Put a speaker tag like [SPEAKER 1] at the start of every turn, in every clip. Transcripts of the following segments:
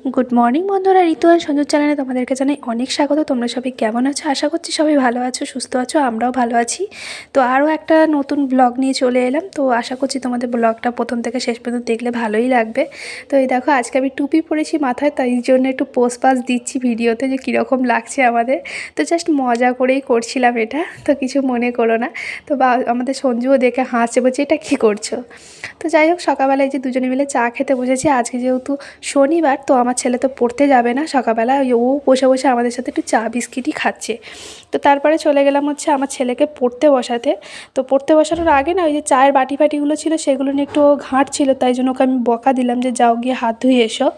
[SPEAKER 1] Good morning বন্ধুরা, ঋতু আর সঞ্জুর চ্যানেলে তোমাদেরকে জানাই অনেক স্বাগত। তোমরা সবাই কেমন আছো? আশা করছি সবাই ভালো আছো, সুস্থ আছো, আমরাও ভালো আছি। তো আরও একটা নতুন ব্লগ নিয়ে চলে এলাম। তো আশা করছি তোমাদের ব্লগটা প্রথম থেকে শেষ পর্যন্ত দেখলে ভালোই লাগবে। তো এই দেখো, আজকে আমি টুপি পরেছি মাথায়, তাই জন্য একটু পোজ পাস দিচ্ছি ভিডিওতে যে কীরকম লাগছে আমাদের। তো জাস্ট মজা করেই করছিলাম এটা, তো কিছু মনে করো না। তো আমাদের সঞ্জুও দেখে হাসছে, বলছে এটা কী করছো। তো যাই হোক, সকালবেলায় যে দুজনে মিলে চা খেতে বসেছি। আজকে যেহেতু শনিবার, তো আমার ছেলে তো পড়তে যাবে না সকালবেলা, ও বসে বসে আমাদের সাথে একটু চা বিস্কিটই খাচ্ছে। তো তারপরে চলে গেলাম হচ্ছে আমার ছেলেকে পড়তে বসাতে। তো পড়তে বসানোর আগে না, ওই যে চায়ের বাটি ফাটিগুলো ছিল সেগুলো নিয়ে একটু ঘাঁটছিল, তাই জন্য ওকে আমি বকা দিলাম যে যাও গিয়ে হাত ধুয়ে এসো।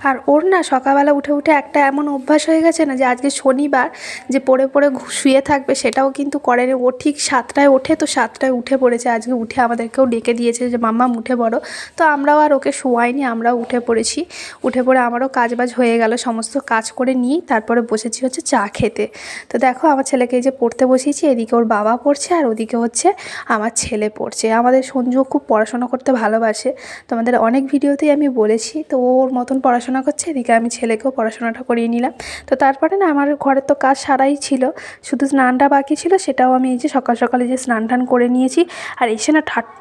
[SPEAKER 1] আর ওর না সকালবেলা উঠে উঠে একটা এমন অভ্যাস হয়ে গেছে না, যে আজকে শনিবার যে পড়ে পড়ে শুয়ে থাকবে সেটাও কিন্তু করেনি। ও ঠিক 7টায় ওঠে, তো 7টায় উঠে পড়েছে আজকে। উঠে আমাদেরকেও ডেকে দিয়েছে যে মাম্মা উঠে পড়ো। তো আমরাও আর ওকে শোয়াইনি, আমরাও উঠে পড়েছি। উঠে পড়ে আমারও কাজবাজ হয়ে গেল, সমস্ত কাজ করে নিয়েই তারপরে বসেছি হচ্ছে চা খেতে। তো দেখো, আমার ছেলেকে এই যে পড়তে বসিয়েছি, এদিকে ওর বাবা পড়ছে আর ওদিকে হচ্ছে আমার ছেলে পড়ছে। আমাদের সঞ্জু খুব পড়াশোনা করতে ভালোবাসে, তোমাদের অনেক ভিডিওতেই আমি বলেছি। তো ওর মতন পড়াশোনা করছে, এদিকে আমি ছেলেকেও পড়াশোনাটা করিয়ে নিলাম। তো তারপরে না, আমার ঘরের তো কাজ সারাই ছিল, শুধু স্নানটা বাকি ছিল, সেটাও আমি এই যে সকাল সকালে যে স্নান টান করে নিয়েছি। আর এসে না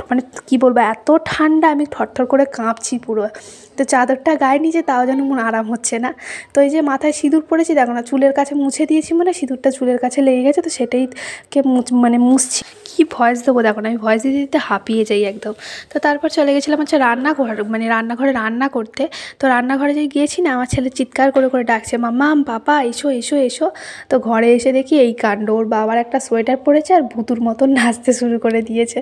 [SPEAKER 1] মানে কী বলবো, এত ঠান্ডা, আমি থরথর করে কাঁপছি পুরো। তো চাদরটা গায়ে নিয়েছে, তাও যেন মন আরাম হচ্ছে না। তো এই যে মাথায় সিঁদুর পড়েছি, দেখো না, চুলের কাছে মুছে দিয়েছি, মানে সিঁদুরটা চুলের কাছে লেগে গেছে, তো সেটাই মানে মুছছি। কী ভয়েস দেবো দেখো না, আমি ভয়েস দিতে দিতে হাঁপিয়ে যাই একদম। তো তারপর চলে গেছিলাম হচ্ছে রান্নাঘরে রান্না করতে। তো রান্নাঘরে যে গিয়েছি না, আমার ছেলে চিৎকার করে করে ডাকছে, মাম্মা বাবা এসো এসো এসো। তো ঘরে এসে দেখি এই কাণ্ড, ওর বাবার একটা সোয়েটার পরেছে আর ভুতুর মতন নাচতে শুরু করে দিয়েছে।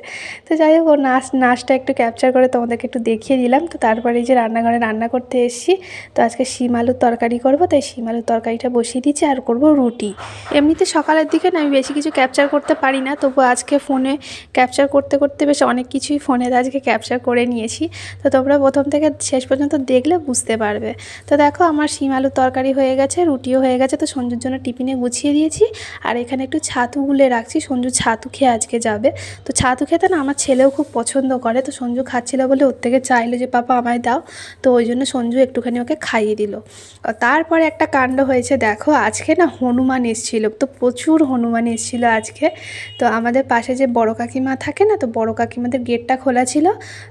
[SPEAKER 1] তো যাই হোক, ওর নাচটা একটু ক্যাপচার করে তোমাদেরকে একটু দেখিয়ে দিলাম। তো তারপরে এই যে রান্নাঘরে রান্না করতে এসেছি। তো আজকে শিম আলুর তরকারি করবো, তাই শিম আলুর তরকারিটা বসিয়ে দিচ্ছি, আর করবো রুটি। এমনিতে সকালের দিকে না আমি বেশি কিছু ক্যাপচার করতে পারি না, তবু আজকে ফোনে ক্যাপচার করতে করতে বেশ অনেক কিছুই ফোনে আজকে ক্যাপচার করে নিয়েছি। তো তোমরা প্রথম থেকে শেষ পর্যন্ত দেখলে বুঝতে পারবে। তো দেখো, আমার শিম আলুর তরকারি হয়ে গেছে, রুটিও হয়ে গেছে। তো সঞ্জুর জন্য টিফিনে গুছিয়ে দিয়েছি। আর এখানে একটু ছাতু গুলে রাখছি, সঞ্জু ছাতু খেয়ে আজকে যাবে। তো ছাতু খেতে না আমার ছেলেও খুব পছন্দ করে। তো সঞ্জু খাচ্ছিল বলে ওর থেকে চাইলো যে পাপা আমায় দাও। তো ওই জন্য সঞ্জু একটুখানি ওকে খাইয়ে দিল। তারপরে একটা কাণ্ড হয়েছে, দেখো আজকে না হনুমান এসেছিলো, তো প্রচুর হনুমান এসেছিলো আজকে। তো আমাদের পাশে যে বড় কাকিমা থাকে না, তো বড় কাকিমাদের গেটটা খোলা ছিল।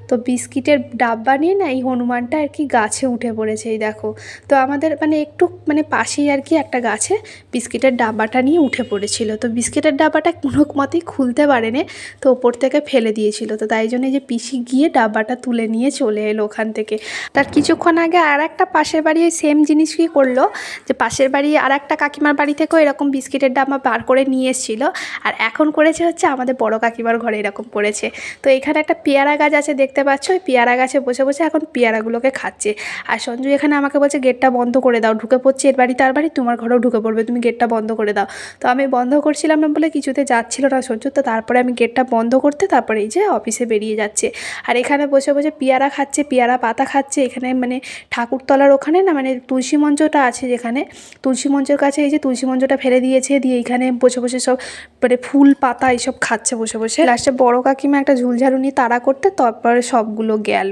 [SPEAKER 1] তো বিস্কিটের ডাব্বা নিয়ে না এই হনুমানটা আর কি গাছে উঠে পড়েছে, এই দেখো। তো আমাদের মানে একটু মানে পাশেই আর কি একটা গাছে বিস্কিটের ডাব্বাটা নিয়ে উঠে পড়েছিল। তো বিস্কিটের ডাব্বাটা কোনো মতেই খুলতে পারেনি, তো ওপর থেকে ফেলে দিয়েছিল। তো তাই জন্য যে পিসি গিয়ে ডাব্বাটা তুলে নিয়ে চলে এলো ওখান থেকে। তার কিছুক্ষণ আগে আর একটা পাশের বাড়ি সেম জিনিসই করলো, যে পাশের বাড়ি আর একটা কাকিমার বাড়ি থেকেও এরকম বিস্কিটের ডাব্বা বার করে নিয়ে এসেছিলো। আর এখন করেছে হচ্ছে আমাদের বড় কাকিমার ঘরে এরকম করেছে। তো এখানে একটা পেয়ারা গাছ আছে, দেখতে পাচ্ছ, ওই পেয়ারা গাছে বসে বসে এখন পেয়ারাগুলোকে খাচ্ছে। আর সঞ্জু এখানে আমাকে বলছে গেটটা বন্ধ করে দাও, ঢুকে পড়ছে এর বাড়ি তার বাড়ি, তোমার ঘরেও ঢুকে পড়বে, তুমি গেটটা বন্ধ করে দাও। তো আমি বন্ধ করছিলাম না বলে কিছুতে যাচ্ছিল না সঞ্জু। তো তারপরে আমি গেটটা বন্ধ করতে তারপরে এই যে অফিসে বেরিয়ে যাচ্ছে। আর এখানে বসে বসে পেয়ারা খাচ্ছে, পেয়ারা পাতা খাচ্ছে। এখানে মানে ঠাকুরতলার ওখানে না, মানে তুলসী মঞ্চটা আছে, যেখানে তুলসী মঞ্চের কাছে এই যে তুলসী মঞ্চটা ফেলে দিয়েছে, দিয়ে এইখানে বসে বসে সব মানে ফুল পাতা এইসব খাচ্ছে বসে বসে। লাস্টে বড় কাকিমা একটা ঝুলঝাড়ু নিয়ে তাড়া করতে, তারপরে সবগুলো গেল।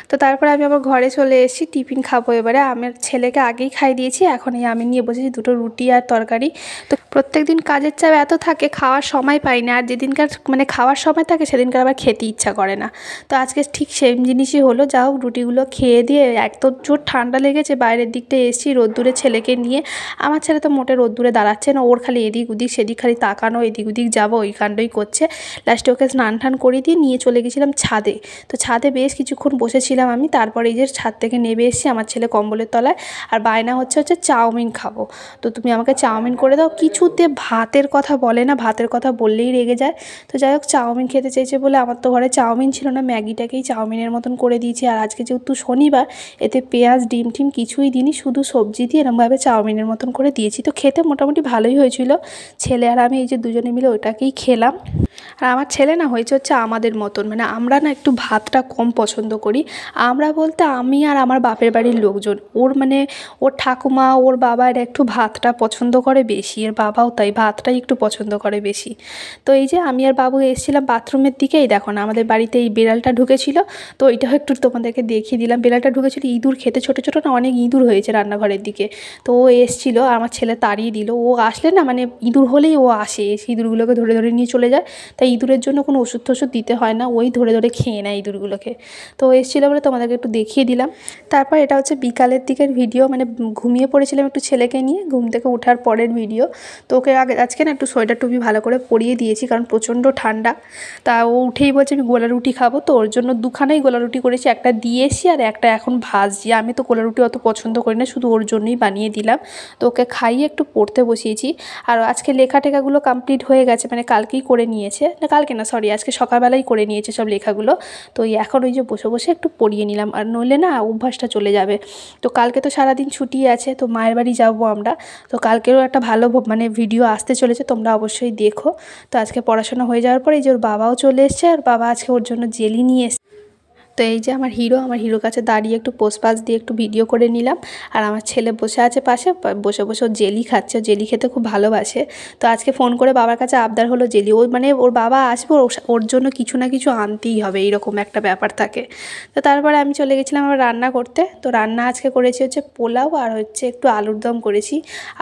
[SPEAKER 1] তো তারপরে আমি আবার ঘরে চলে এসেছি, টিফিন খাবো এবারে। আমার ছেলেকে আগেই খাই দিয়েছি, এখন এই আমি নিয়ে বসেছি দুটো রুটি আর তরকারি। তো প্রত্যেক দিন কাজের চাপ এত থাকে, খাওয়ার সময় পাই না। আর যেদিনকার মানে খাওয়ার সময় থাকে সেদিনকার আবার খেতে ইচ্ছা করে না। তো আজকে ঠিক সেম জিনিসই হলো। যা হোক, রুটিগুলো খেয়ে দিয়ে এত জোর ঠান্ডা লেগেছে, বাইরের দিকটা এসেছি রোদ্দুরে ছেলেকে নিয়ে। আমার ছেলে তো মোটে রোদ্দুরে দাঁড়াচ্ছে না, ওর খালি এদিক ওদিক সেদিক, খালি তাকানো, এদিক ওদিক যাবো ওই কাণ্ডই করছে। লাস্টে ওকে স্নান টান করিয়ে দিয়ে নিয়ে চলে গেছিলাম ছাদে। তো ছাদে বেশ কিছুক্ষণ বসেছিলাম আমি। তারপরে এই যে ছাদ থেকে নেমে এসেছি, আমার ছেলে কম্বলের তলায়। আর বায়না হচ্ছে চাউমিন খাবো, তো তুমি আমাকে চাউমিন করে দাও। কিছুতে ভাতের কথা বলে না, ভাতের কথা বললেই রেগে যায়। তো যাই হোক, চাউমিন খেতে চেয়েছে বলে, আমার তো ঘরে চাউমিন ছিল না, ম্যাগিটাকেই চাউমিনের মতন করে দিয়েছি। আর আজকে যেহেতু শনিবার, এতে পেঁয়াজ ডিম টিম কিছুই দিইনি, শুধু সবজি দিয়ে এরকমভাবে চাউমিনের মতন করে দিয়েছি। তো খেতে মোটামুটি ভালোই হয়েছিল। ছেলে আর আমি এই যে দুজনে মিলে ওটাকেই খেলাম। আর আমার ছেলে না হয়েছে আমাদের মতন, মানে আমরা না একটু ভাতটা কম পছন্দ করি। আমরা বলতে আমি আর আমার বাপের বাড়ির লোকজন, ওর মানে ওর ঠাকুমা ওর বাবা এরা একটু ভাতটা পছন্দ করে বেশি, এর বাবাও তাই ভাতটাই একটু পছন্দ করে বেশি। তো এই যে আমি আর বাবু এসেছিলাম বাথরুমের দিকেই, দেখো না আমাদের বাড়িতে এই বিড়ালটা ঢুকেছিল। তো ওইটাও একটু তোমাদেরকে দেখিয়ে দিলাম বেড়ালটা ঢুকেছিল, ইঁদুর খেতে ছোটো ছোটো না অনেক ইঁদুর হয়েছে রান্নাঘরের দিকে। তো ও এসেছিলো, আমার ছেলে তাড়িয়ে দিল। ও আসলে না মানে ইঁদুর হলেই ও আসে, এসে ইঁদুরগুলোকে ধরে ধরে নিয়ে চলে যায়। তাই ইঁদুরের জন্য কোনো ওষুধ টষুধ দিতে হয় না, ওই ধরে ধরে খেয়ে নেয় ইঁদুরগুলোকে। তো এসেছিলো বলে তোমাদেরকে একটু দেখিয়ে দিলাম। তারপর এটা হচ্ছে বিকালের দিকের ভিডিও, মানে ঘুমিয়ে পড়েছিলাম একটু ছেলেকে নিয়ে, ঘুম থেকে ওঠার পরের ভিডিও। তো ওকে আজকে না একটু সোয়েটার টুপি ভালো করে পরিয়ে দিয়েছি, কারণ প্রচণ্ড ঠান্ডা। তা ও উঠেই বলছে আমি গোলা রুটি খাবো, তো ওর জন্য দুখানাই গোলা রুটি করেছি, একটা দিয়েছি আর একটা এখন ভাজছি। আমি তো গোলা রুটি অত পছন্দ করি না, শুধু ওর জন্যই বানিয়ে দিলাম। তো ওকে খাইয়ে একটু পড়তে বসিয়েছি। আর আজকে লেখা টেখাগুলো কমপ্লিট হয়ে গেছে, মানে কালকেই করে নিয়েছে, না কালকে না সরি আজকে সকালবেলাই করে নিয়েছে সব লেখাগুলো। তো এখন ওই যে বসে বসে একটু পড়িয়ে নিলাম, আর নইলে না অভ্যাসটা চলে যাবে। তো কালকে তো সারাদিন ছুটি আছে, তো মায়ের বাড়ি যাবো আমরা। তো কালকেরও একটা ভালো মানে ভিডিও আসতে চলেছে, তোমরা অবশ্যই দেখো। তো আজকে পড়াশোনা হয়ে যাওয়ার পরে এই যে ওর বাবাও চলে এসছে, আর বাবা আজকে ওর জন্য জেলি নিয়ে এসছে। তো এই যে আমার হিরোর কাছে দাঁড়িয়ে একটু পোজ দিয়ে একটু ভিডিও করে নিলাম। আর আমার ছেলে বসে আছে পাশে, বসে বসে ও জেলি খাচ্ছে, ও জেলি খেতে খুব ভালোবাসে। তো আজকে ফোন করে বাবার কাছে আবদার হলো জেলি, ও মানে ওর বাবা আসবে, ওর জন্য কিছু না কিছু আনতেই হবে, এইরকম একটা ব্যাপার থাকে। তো তারপরে আমি চলে গেছিলাম আবার রান্না করতে। তো রান্না আজকে করেছি হচ্ছে পোলাও, আর হচ্ছে একটু আলুর দম করেছি।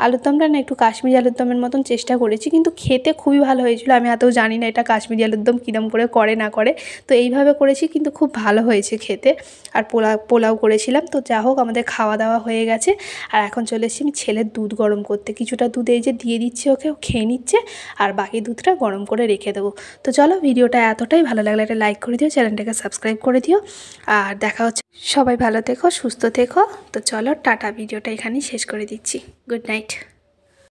[SPEAKER 1] আলুর দমটা না একটু কাশ্মীরি আলুর দমের মতন চেষ্টা করেছি, কিন্তু খেতে খুবই ভালো হয়েছিল। আমি এতও জানি না এটা কাশ্মীরি আলুর দম কীরকম করে না করে, তো এইভাবে করেছি, কিন্তু খুব ভালো হয়েছে খেতে। আর পোলাও করেছিলাম। তো যা হোক আমাদের খাওয়া দাওয়া হয়ে গেছে, আর এখন চলে এসেছি আমি ছেলের দুধ গরম করতে। কিছুটা দুধ এই যে দিয়ে দিচ্ছি ওকে, ও খেয়ে নিচ্ছে, আর বাকি দুধটা গরম করে রেখে দেবো। তো চলো, ভিডিওটা এতটাই ভালো লাগলে একটা লাইক করে দিও, চ্যানেলটাকে সাবস্ক্রাইব করে দিও, আর দেখা হচ্ছে। সবাই ভালো থেকো, সুস্থ থেকো। তো চলো টাটা, ভিডিওটা এখানেই শেষ করে দিচ্ছি। Good night.